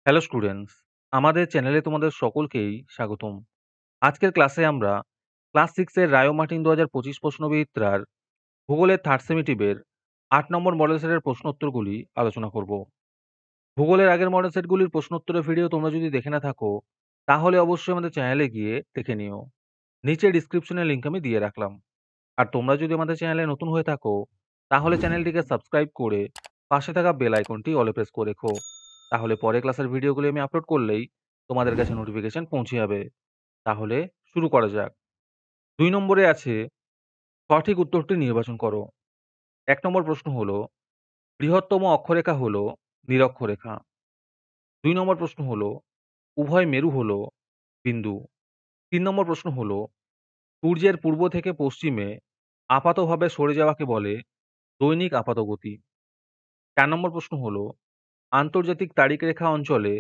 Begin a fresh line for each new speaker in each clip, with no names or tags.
Hello students, আমাদের চ্যানেলে তোমাদের সকলকেই স্বাগতম। আজকের ক্লাসে আমরা ক্লাস 6 এর রায়ো মার্টিন ২০২৫ প্রশ্নবিচিত্রার ভূগোলের থার্ড সেমিটিভের ৮ নম্বর মডেল সেটের প্রশ্নোত্তরগুলি আলোচনা করব। ভূগোলের আগের মডেল সেটগুলির প্রশ্নোত্তরের ভিডিও তোমরা যদি দেখে না থাকো, তাহলে অবশ্যই আমাদের চ্যানেলে গিয়ে দেখে নিও। নিচে ডিসক্রিপশনে লিংক আমি দিয়ে রাখলাম। আর তোমরা যদি আমাদের চ্যানেলে নতুন হয়ে থাকো, তাহলে চ্যানেলটিকে সাবস্ক্রাইব করে পাশে থাকা বেল আইকনটি অলে প্রেস করে রেখো। তাহলে পরে ক্লাসের ভিডিওগুলি আমি আপলোড করলেই তোমাদের কাছে নোটিফিকেশন পৌঁছে যাবে। তাহলে শুরু করা যাক। ২ নম্বরে আছে সঠিক উত্তরটি নির্বাচন করো। ১ নম্বর প্রশ্ন হলো, বৃহত্তম অক্ষরেখা হলো নিরক্ষরেখা। ২ নম্বর প্রশ্ন হলো, উভয় মেরু হলো বিন্দু। ৩ নম্বর প্রশ্ন হলো, সূর্যের পূর্ব থেকে পশ্চিমে আপাতভাবে সরে যাওয়াকে বলে দৈনিক আপাতগতি। ৪ নম্বর প্রশ্ন হলো, আন্তর্জাতিক তারিখ রেখা অঞ্চলে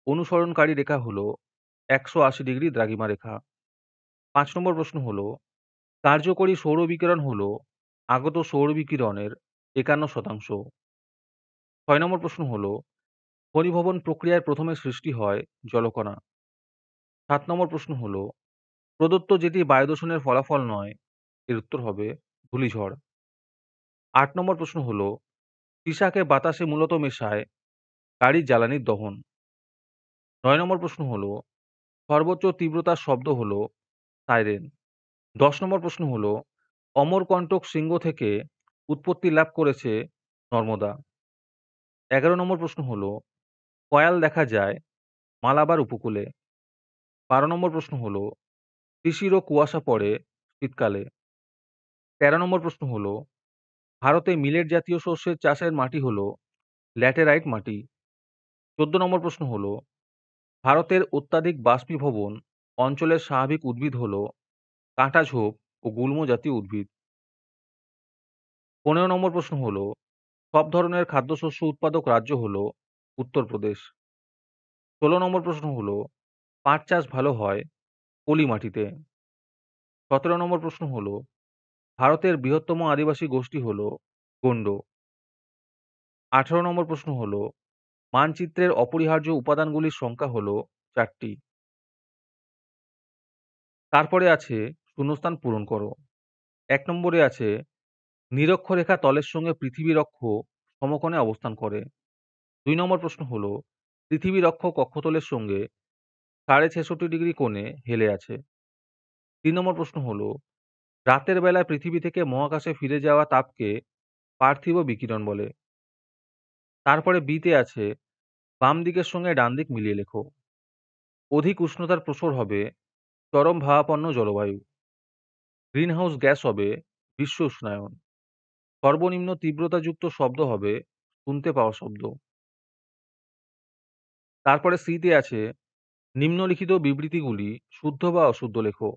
অনুসরণকারী রেখা হলো ১৮০ দ্রাঘিমা রেখা। ৫ নম্বর প্রশ্ন হলো, কার্যকরী সৌর বিকিরণ হলো আগত সৌর বিকিরণের ৫১%। ৬ নম্বর প্রশ্ন হলো, ঘনীভবন প্রক্রিয়ায় প্রথমে সৃষ্টি হয় জলকণা। ৭ নম্বর প্রশ্ন হলো, প্রদত্ত যেটি বায়ু দূষণের ফলাফল নয়, এর উত্তর হবে ধূলিঝড়। ৮ নম্বর প্রশ্ন হলো, সীসাকে বাতাসে মূলত মেশায় গাড়ির জ্বালানির দহন। ৯ নম্বর প্রশ্ন হলো, সর্বোচ্চ তীব্রতার শব্দ হলো সাইরেন। ১০ নম্বর প্রশ্ন হলো, অমরকণ্টক শৃঙ্গ থেকে উৎপত্তি লাভ করেছে নর্মদা। ১১ নম্বর প্রশ্ন হলো, কয়াল দেখা যায় মালাবার উপকূলে। ১২ নম্বর প্রশ্ন হলো, শিশির ও কুয়াশা পড়ে শীতকালে। ১৩ নম্বর প্রশ্ন হলো, ভারতে মিলেট জাতীয় শস্যের চাষের মাটি হলো ল্যাটেরাইট মাটি। ১৪ নম্বর প্রশ্ন হলো, ভারতের অত্যাধিক বাষ্পীভবন অঞ্চলের স্বাভাবিক উদ্ভিদ হলো কাঁটাঝোপ ও গুল্ম জাতীয় উদ্ভিদ। ১৫ নম্বর প্রশ্ন হলো, সব ধরনের খাদ্যশস্য উৎপাদক রাজ্য হলো উত্তরপ্রদেশ। ১৬ নম্বর প্রশ্ন হলো, পাট চাষ ভালো হয় পলি মাটিতে। ১৭ নম্বর প্রশ্ন হলো, ভারতের বৃহত্তম আদিবাসী গোষ্ঠী হলো গোন্ড। ১৮ নম্বর প্রশ্ন হলো, মানচিত্রের অপরিহার্য উপাদানগুলির সংখ্যা হলো ৪টি। তারপরে আছে শূন্যস্থান পূরণ করো। ১ নম্বরে আছে, নিরক্ষরেখা তলের সঙ্গে পৃথিবীর অক্ষ সমকোণে অবস্থান করে। ২ নম্বর প্রশ্ন হলো, পৃথিবীর অক্ষ কক্ষতলের সঙ্গে ৬৬৬ কোণে হেলে আছে। ৩ নম্বর প্রশ্ন হলো, রাতের বেলায় পৃথিবী থেকে মহাকাশে ফিরে যাওয়া তাপকে পার্থিব বিকিরণ বলে। তারপরে বিতে আছে, বাম দিকের সঙ্গে ডান দিক মিলিয়ে লেখো। অধিক উষ্ণতার প্রসর হবে চরম ভাবাপন্ন জলবায়ু। গ্রিনহাউস গ্যাস হবে বিশ্ব উষ্ণায়ন। সর্বনিম্ন তীব্রতাযুক্ত শব্দ হবে শুনতে পাওয়া শব্দ। তারপরে সিতে আছে, নিম্নলিখিত বিবৃতিগুলি শুদ্ধ বা অশুদ্ধ লেখো।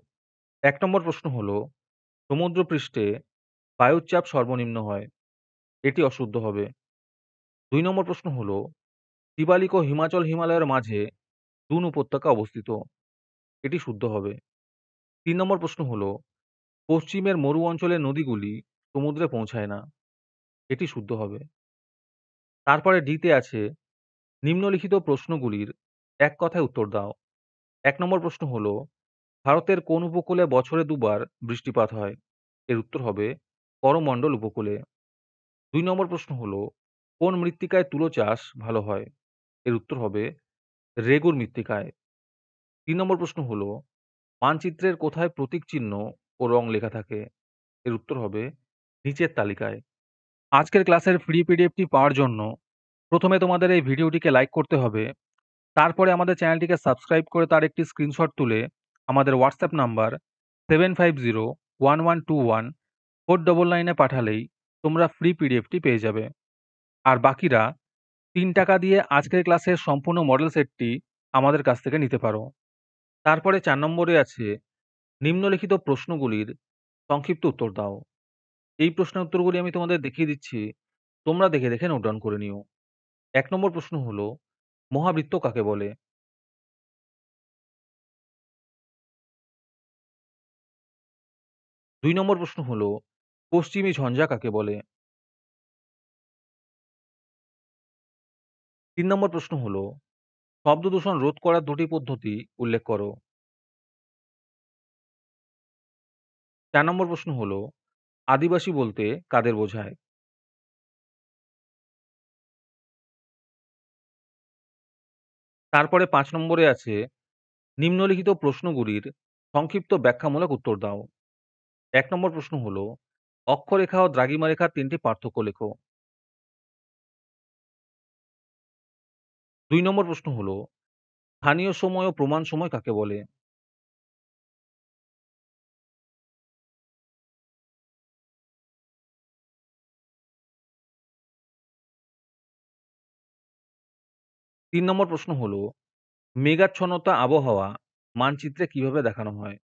১ নম্বর প্রশ্ন হলো, সমুদ্রপৃষ্ঠে বায়ুর চাপ সর্বনিম্ন হয়। এটি অশুদ্ধ হবে। ২ নম্বর প্রশ্ন হলো, শিবালিক ও হিমাচল হিমালয়ের মাঝে দুন উপত্যকা অবস্থিত। এটি শুদ্ধ হবে। ৩ নম্বর প্রশ্ন হলো, পশ্চিমের মরু অঞ্চলের নদীগুলি সমুদ্রে পৌঁছায় না। এটি শুদ্ধ হবে। তারপরে ডিতে আছে, নিম্নলিখিত প্রশ্নগুলির এক কথায় উত্তর দাও। ১ নম্বর প্রশ্ন হলো, ভারতের কোন উপকূলে বছরে দুবার বৃষ্টিপাত হয়? এর উত্তর হবে করমণ্ডল উপকূলে। ২ নম্বর প্রশ্ন হলো, কোন মৃত্তিকায় তুলো চাষ ভালো হয়? এর উত্তর হবে রেগুর মৃত্তিকায়। ৩ নম্বর প্রশ্ন হলো, মানচিত্রের কোথায় প্রতীক চিহ্ন ও রং লেখা থাকে? এর উত্তর হবে নিচের তালিকায়। আজকের ক্লাসের ফ্রি পিডিএফটি পাওয়ার জন্য প্রথমে তোমাদের এই ভিডিওটিকে লাইক করতে হবে। তারপরে আমাদের চ্যানেলটিকে সাবস্ক্রাইব করে তার একটি স্ক্রিনশট তুলে আমাদের হোয়াটসঅ্যাপ নাম্বার 7501121499 এ পাঠালেই তোমরা ফ্রি পিডিএফটি পেয়ে যাবে। আর বাকিরা ৳৩ দিয়ে আজকের ক্লাসের সম্পূর্ণ মডেল সেটটি আমাদের কাছ থেকে নিতে পারো। তারপরে ৪ নম্বরে আছে, নিম্নলিখিত প্রশ্নগুলির সংক্ষিপ্ত উত্তর দাও। এই প্রশ্নের উত্তরগুলি আমি তোমাদের দেখিয়ে দিচ্ছি। তোমরা দেখে দেখে নোট ডাউন করে নিও। ১ নম্বর প্রশ্ন হলো, মহাবৃত্ত কাকে বলে? ২ নম্বর প্রশ্ন হলো, পশ্চিমী ঝঞ্ঝা কাকে বলে? ৩ নম্বর প্রশ্ন হলো, শব্দদূষণ রোধ করার ২ টি পদ্ধতি উল্লেখ করো। ৪ নম্বর প্রশ্ন হলো, আদিবাসী বলতে কাদের বোঝায়? তারপরে ৫ নম্বরে আছে, নিম্নলিখিত প্রশ্নগুলির সংক্ষিপ্ত ব্যাখ্যামূলক উত্তর দাও। ১ নম্বর প্রশ্ন হলো, অক্ষরেখা ও দ্রাঘিমা রেখার ৩ টি পার্থক্য লেখো। ২ নম্বর প্রশ্ন হলো, স্থানীয় সময় ও প্রমাণ সময় কাকে বলে? ৩ নম্বর প্রশ্ন হলো, মেঘাচ্ছন্নতা আবহাওয়া মানচিত্রে কিভাবে দেখানো হয়?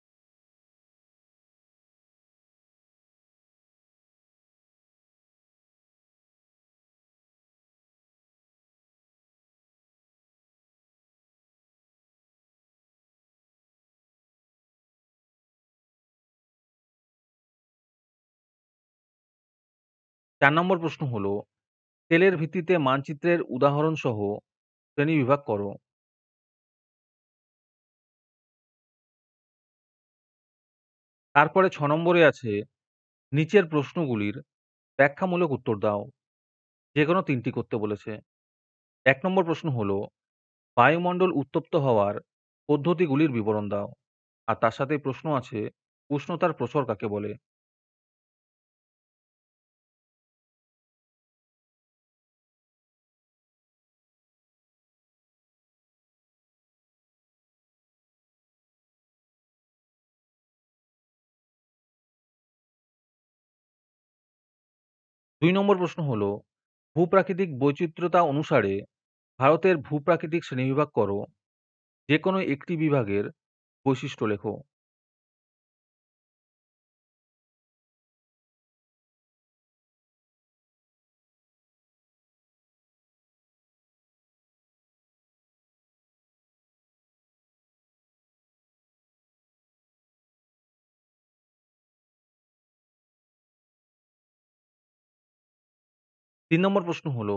৪ নম্বর প্রশ্ন হলো, তেলের ভিত্তিতে মানচিত্রের উদাহরণসহ শ্রেণীবিভাগ করো। তারপরে ৬ নম্বরে আছে, নিচের প্রশ্নগুলির ব্যাখ্যামূলক উত্তর দাও। যেকোনো ৩ টি করতে বলেছে। ১ নম্বর প্রশ্ন হলো, বায়ুমণ্ডল উত্তপ্ত হওয়ার পদ্ধতিগুলির বিবরণ দাও। আর তার সাথেই প্রশ্ন আছে, উষ্ণতার প্রসর কাকে বলে? ২ নম্বর প্রশ্ন হলো, ভূপ্রাকৃতিক বৈচিত্র্যতা অনুসারে ভারতের ভূপ্রাকৃতিক শ্রেণীবিভাগ করো। যেকোনো একটি বিভাগের বৈশিষ্ট্য লেখো। ৩ নম্বর প্রশ্ন হলো,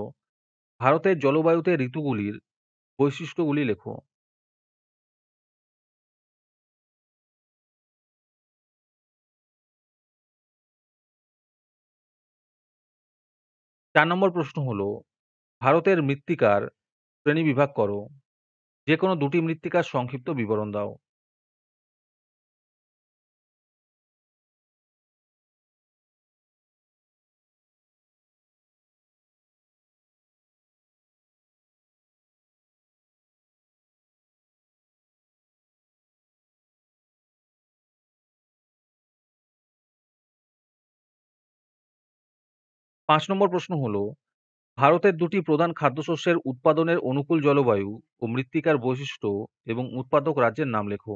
ভারতের জলবায়ুতে ঋতুগুলির বৈশিষ্ট্যগুলি লেখো। ৪ নম্বর প্রশ্ন হলো, ভারতের মৃত্তিকার শ্রেণীবিভাগ করো। যেকোনো ২ টি মৃত্তিকার সংক্ষিপ্ত বিবরণ দাও। ৫ নম্বর প্রশ্ন হলো, ভারতের ২ টি প্রধান খাদ্যশস্যের উৎপাদনের অনুকূল জলবায়ু ও মৃত্তিকার বৈশিষ্ট্য এবং উৎপাদক রাজ্যের নাম লেখো।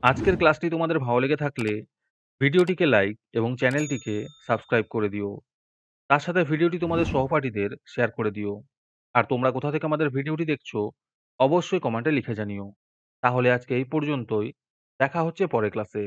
'আজকের ক্লাসটি তোমাদের ভালো লেগে থাকলে ভিডিওটিকে লাইক এবং চ্যানেলটিকে সাবস্ক্রাইব করে দিও। তার সাথে ভিডিওটি তোমাদের সহপাঠীদের শেয়ার করে দিও। আর তোমরা কোথা থেকে আমাদের ভিডিওটি দেখছো অবশ্যই কমেন্টে লিখে জানিও। তাহলে আজকে এই পর্যন্তই। দেখা হচ্ছে পরের ক্লাসে।